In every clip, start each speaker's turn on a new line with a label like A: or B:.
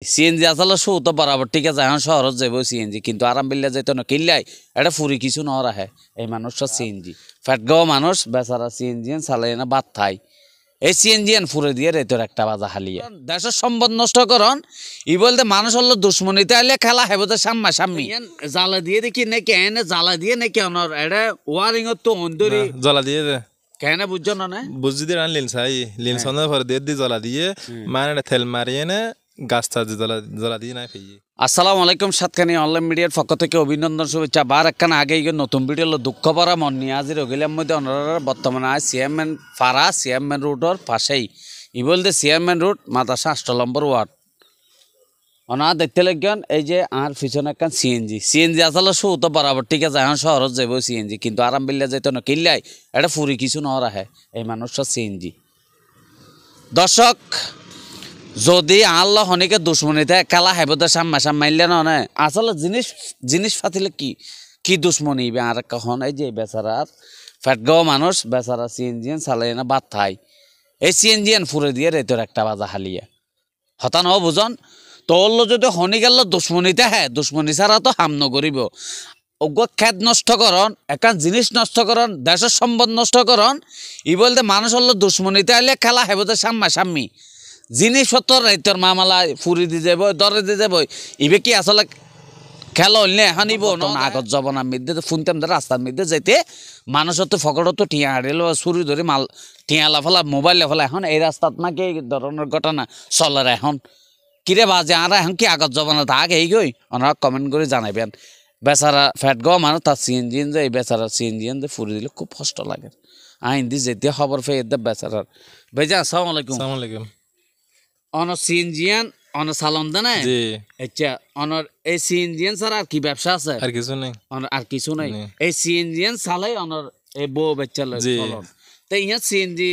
A: CNG আসলে show তো বরাবর ঠিক আছে এখন শহরত যাব সিএনজি কিন্তু আরাম বিল্লা যাইতো না কিল্লাই এটা ফুরি কিছু ন রাখে এই মানুষটা সিএনজি ফ্যাটগাঁও মানুষ বেচারা সিএনজি চালাই না বাদ থাই এই সিএনজি ফুরে দিয়ে রেতর একটা বাজা হালিয়া দেশের সম্পদ নষ্ট করন ই বলতে মানুষ হলো দুশ্মনীতে আইলে খেলা হেব তো সাম্মা সাম্মি জ্বালা দিয়ে দেখি নাকি এনে জ্বালা দিয়ে নাকি অনর এটা ওয়ারিং তো অন্দরি
B: জ্বালা দিয়ে দে
A: কেন বুঝছো না
B: বুঝি দিয়ে লিন চাই লিন সন্ধ্যা পরে দিয়ে জ্বালা দিয়ে মানে তেল মারিয়ে না গাছটা জ্বালা দিয়ে নাই ফেয়ে।
A: আসসালামু আলাইকুম সাতখানি অনলাইন মিডিয়ার পক্ষ থেকে অভিনন্দন শুভেচ্ছা বার একখান আগে নতুন ভিডিও হলো দুঃখ ভরা মন নিয়ে হাজির হইলাম মধ্যে অনারা বর্তমানে আয় চেয়ারম্যান ফারা চেয়ারম্যান রোডের পাশেই ই বলতে চেয়ারম্যান রোড মাদ্রাসা 8 নম্বর ওয়ার্ড অনা দেখতে লাগবেন এই যে আর পিছনে একখান সিএনজি আসলে শো তো বরাবর ঠিক আছে এখন শহরত যাব সিএনজি কিন্তু আরাম বিল্লা যাইতো না কিল্লাই এটা ফুরি কিছু ন রাখে এই মানুষটা সিএনজি। দর্শক যদি আল্লাহ হনিকে দুশ্মনীতে খেলা হেবতে সাম্মা সাম্মাইলে না আসলে জিনিস ফাতিলে কি দুশ্মনী আর কখন এই যে বেচারার ফ্যাটগাঁও মানুষ বেচারা সিএনজিয়ান চালাই না বাদ থাই এই সিএনজিয়ান ফুরে দিয়ে রেতর একটা বাজা হালিয়া হতা নহ বুঝন তো অল্ল যদি হনি গেল দুশ্মনীতে হ্যাঁ দুশ্মনী ছাড়া তো হাম নকরিব অজ্ঞ খেত নষ্ট করন একটা জিনিস নষ্ট করন দেশের সম্পদ নষ্ট করন ই বলতে মানুষ হলো দুশ্মনীতে আইলে খেলা হেবতে সাম্মা সাম্মি জিনিসপত্র রাইতর মামালা ফুরি দি যাব দরে দি যাব ইবে কি আসলে খেলা হইলে এখন ইব না আগত যাব না মিদ্যে শুনতাম রাস্তার মধ্যে যাইতে মানুষের তো ফকড় তো টিয়া হারিল চুরি ধরে মাল টিয়া লাফালা মোবাইল লাফালা এখন এই রাস্তাত নাকি এই ধরনের ঘটনা চলার এখন কিরে বাজে আর এখন কি আগত যাব না থাক এই গই ওনারা কমেন্ট করে জানাবেন বেচারা ফ্যাটগাঁও মানুষ তার সিএনজিন যে এই বেচারা সিএনজিন যে ফুরি দিলে খুব কষ্ট লাগে আইন দি যেতে খবর পেয়ে বেচারার বেজা আসসালামু আলাইকুম অনর সিএনজিয়ান অনর সালাম দেনা
B: জি
A: আচ্ছা অনর এই সিএনজিয়ান ছাড়া আর কি ব্যবসা আছে
B: আর কিছু নেই
A: অনর আর কিছু নাই এই সিএনজিয়ান চালাই অনর এই বউ বাচ্চা লয় চলন তো ইয়া সিএনজি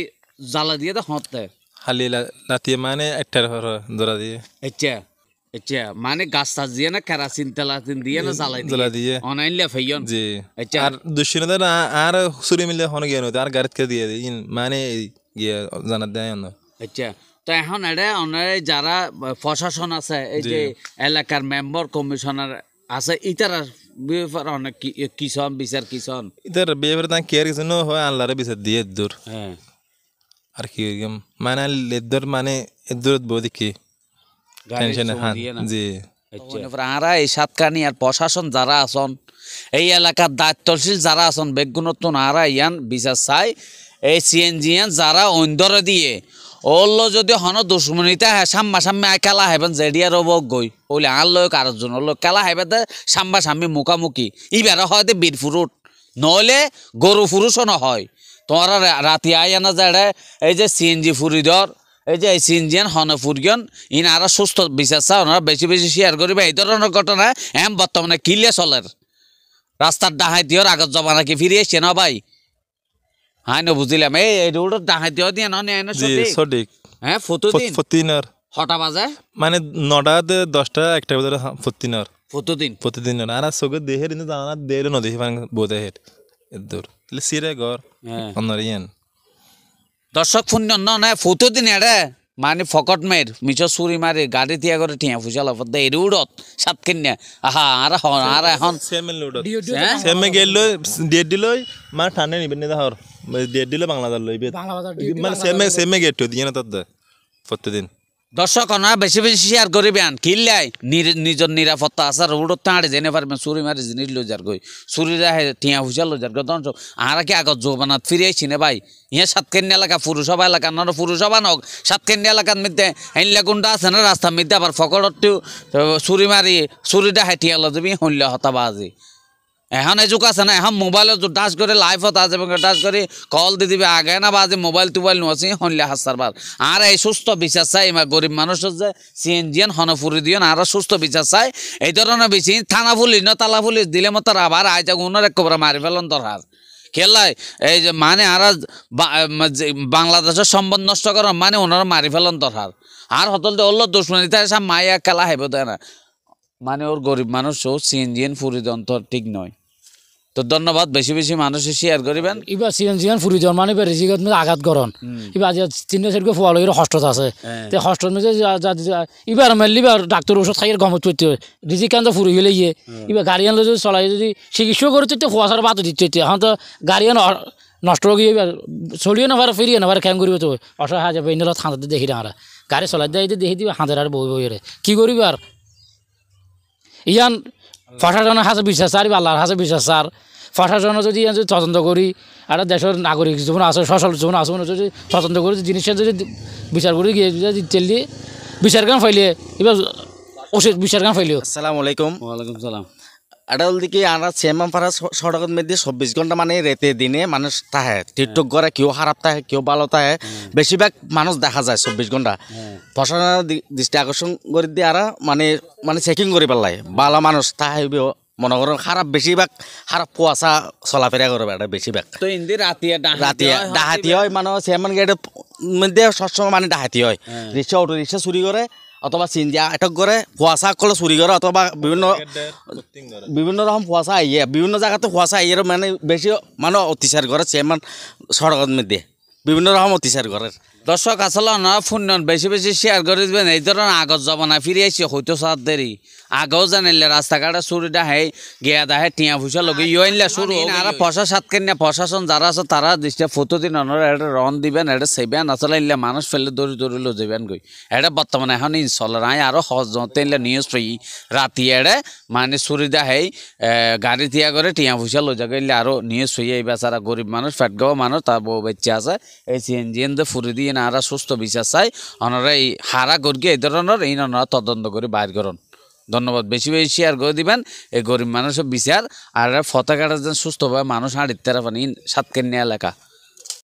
A: জ্বালা দিয়ে তো হতে
B: খালি লাতিয়ে মানে একটার ধরা দিয়ে
A: আচ্ছা আচ্ছা মানে গাছ টাছ দিয়ে না কেরাসিন তেলাসিন দিয়ে না জ্বালা দিয়ে অনাইলে ফাইয়ন
B: জি
A: আচ্ছা
B: আর দুশ্চিন্তা না আর সুরি মিলে হনে গিয়ে নয় আর গাড়িতে কে দিয়ে দিই মানে গিয়ে জানার দেয় না
A: আচ্ছা তো এখন এটা অনারে যারা প্রশাসন আছে এই যে এলাকার মেম্বার কমিশনার আছে ইতারা ব্যাপারে অনেক কিষণ বিচার কিষণ
B: ইতার ব্যাপারে তাই কেয়ার কিছু হয় আল্লাহরে বিচার দিয়ে দূর
A: হ্যাঁ
B: আর কি মানে লেদর মানে এদুর বদি কি টেনশন হ্যাঁ জি
A: আরা এই সাতকানি আর প্রশাসন যারা আছেন এই এলাকার দায়িত্বশীল যারা আছেন বেগুনত্ব আরা ইয়ান বিচার চাই এই সিএনজিয়ান যারা অন্দরে দিয়ে ওল্লো যদি হন দুশ্মনীতে হ্যাঁ সাম্মা সাম্মি আয় খেলা হেবেন জেডিয়ার অবক গই ওলে আর লোক আরেকজন লোক খেলা হেবে সাম্মা সাম্মি মুখামুখি ইবারে হয় বীর ফুরুট নহলে গরু ফুরুষও হয় তোমার রাতি আয় না যাড়ে এই যে সিএনজি ফুরি ধর এই যে সিএনজিয়ান হন ফুরগন ইন আরো সুস্থ বিচার চা ওনারা বেশি বেশি শেয়ার করিবে এই ধরনের ঘটনা এম বর্তমানে কিলে চলের রাস্তার ডাহাইতিওর আগত জমানা কি ফিরে এসছে না ভাই হ্যাঁ না বুঝলাম এই রোডের ডাহাইতিও দিয়ে না
B: সঠিক
A: হ্যাঁ প্রতিদিন
B: প্রতিদিনের
A: হটা বাজে
B: মানে 9টা 10টা একটা বাজে প্রতিদিন আর চোখে দেহের কিন্তু জানা দেহের নদী বোধে হের এদুর সিরে ঘর অন্যরিয়ান
A: দর্শক শূন্য না প্রতিদিন এড়ে মানে ফকট মের মিছ চুরি মারি গাড়ি তিয়া করে ঠিয়া ফুচাল এই রোডত সাত কিনিয়া আহা আর এখন
B: সেমে গেল ডেট দিল মানে ঠান্ডা নিবেন না হর ডেট দিলে বাংলাদেশ লইবে মানে সেমে গেট দিয়ে না তার প্রতিদিন
A: দর্শক ওনারা বেশি বেশি শেয়ার করিবেন কিনলাই নিজের নিরাপত্তা আছে রোডত তাঁড়ে জেনে পারবেন চুরি মারি জিনিস লই যার গই চুরিরা টিয়া ফুচাল লই যার গই দর্শক আর কি আগত যৌবানাত ফিরে আইছি না ভাই ইয়ে সাতকেন্নি এলাকা পুরসভা এলাকা নর পুরসভা নক সাতকেন্নি এলাকার মধ্যে এনলা গুন্ডা আছে না রাস্তার মধ্যে আবার ফকরটো চুরি মারি চুরিটা হেঁটিয়া লো তুমি হইলে হতাবাজি এখন এই যুগ আছে না এখন মোবাইলত টাচ করে লাইফত আছে টাচ করে কল দি দিবে আগে না বাজে মোবাইল টোবাইল নোয়াছি হইলে হাসার বার আর এই সুস্থ বিচার চাই এবার গরিব মানুষের যে সিএনজিয়ান হনফুরি দিয়েন আরো সুস্থ বিচার চাই এই ধরনের বেশি থানা পুলিশ না তালা পুলিশ দিলে মতো আবার আইজা উনার একবারে মারি ফেলন দরকার খেলাই এই যে মানে আর বাংলাদেশের সম্বন্ধ নষ্ট করেন মানে ওনারা মারি ফেলন দরকার আর হতল ওল্লো দুশ্মনীতে সব মাইয়া খেলা হেব দেয় না মানে ওর গরিব মানুষ সিএনজিয়ান ফুরি দন্ত ঠিক নয় তো ধন্যবাদ, বেশি বেশি মানুষে শেয়ার করিবেন।
C: এবার সিজন ফুরি জন মানে রেজিগত মধ্যে আঘাত করন এবার আজ 3 ফোয়াল হস্টত আছে তে হস্টর মধ্যে এবার মেললি ডাক্তার ওষুধ খাইয়ের গমত করতে হয় রিজিক কান ফুরি হলে গিয়ে এবার গাড়ি আনলে যদি চলাই যদি চিকিৎসা করতে তো ফোয়াশার বাদ দিচ্ছে এখন তো গাড়ি আন নষ্ট হয়ে গিয়ে চলিয়ে নেবার ফিরিয়ে নেবার ক্যাম করিব তো অসহায় যাবে এনে হাঁটাতে দেখি না গাড়ি চলাই দেয় দেখি দিবে হাঁদের আর বই বইরে কী করিব আর ইয়ান প্রশাসনের হাতে বিশ্বাস আর আল্লাহর হাতে বিশ্বাস আর প্রশাসনে যদি তদন্ত করি আর দেশের নাগরিক যেমন আছে সচল যেমন আছে যদি তদন্ত করি জিনিসটা যদি বিচার করি গিয়ে যদি তেলি বিচার কাম ফাইলে এবার ওষুধ বিচার কাম ফাইলেও।
D: আসসালামু আলাইকুম।
A: ওয়ালাইকুম সালাম।
D: এটা হল কি আমরা চেয়ারম্যান পাড়া সড়কের মধ্যে 24 ঘন্টা মানে রেতে দিনে মানুষ থাকে টিকটক করে, কেউ খারাপ থাকে কেউ ভালো থাকে, বেশিরভাগ মানুষ দেখা যায় 24 ঘন্টা। প্রশাসনের দৃষ্টি আকর্ষণ করে দিয়ে আর মানে চেকিং করে পেলাই ভালো মানুষ তাহে মনে করো খারাপ বেশিরভাগ খারাপ কুয়াশা চলাফেরা করবে এটা বেশিরভাগ।
A: তো ইন্দি রাতে
D: ডাহাতি হয় মানে চেয়ারম্যান গেটের মধ্যে সবসময় মানে ডাহাতি হয়, রিক্সা অটো রিক্সা চুরি করে অথবা চিনজা আটক করে, কুয়াশা করলে চুরি করে অথবা বিভিন্ন রকম কুয়াশা আইয়ে বিভিন্ন জায়গাতে কুয়াশা আইয়ে মানে বেশি মানে অত্যাচার করে চেয়ারম্যান সড়কের মধ্যে বিভিন্ন রকম অত্যাচার করে।
A: দর্শক আসলে না ফোন বেশি বেশি শেয়ার করে দিবেন। এই ধরনের আগত যাব না ফিরে আইসি হয়তো সাত দেরি আগেও জানিলে রাস্তাঘাটে চুরিটা হে গিয়া দাহে টিয়া ফুসা লগে ইয়ে শুরু আর প্রশাসন যারা আছে তারা দৃষ্টি ফটো দিন এটা রন দিবেন, এটা সেবেন আসলে ইলে মানুষ ফেলে দৌড়ি দৌড়ি লো যাবেন গই। এটা বর্তমানে এখন ইনশাল্লাহ নাই আরো সহজ জতে নিউজ পাই রাতি এড়ে মানে চুরিটা হেই গাড়ি তিয়া করে টিয়া ফুসা লো যাগে আরো নিউজ পাই। এই বেচারা গরিব মানুষ ফেট গাওয়া মানুষ তার বউ বাচ্চা আছে এই সিএনজিএন ফুরি দিয়ে না আর সুস্থ বিচার চাই ওনারা এই হারা গরিয়ে এই ধরনের এই ওনারা তদন্ত করে বাইর করুন। ধন্যবাদ, বেশি বেশি শেয়ার করে দিবেন এই গরিব মানুষের বিচার আর পতাকাটা যেন সুস্থভাবে মানুষ হাঁড়িতে পারেন সাতকেন্যা এলাকা।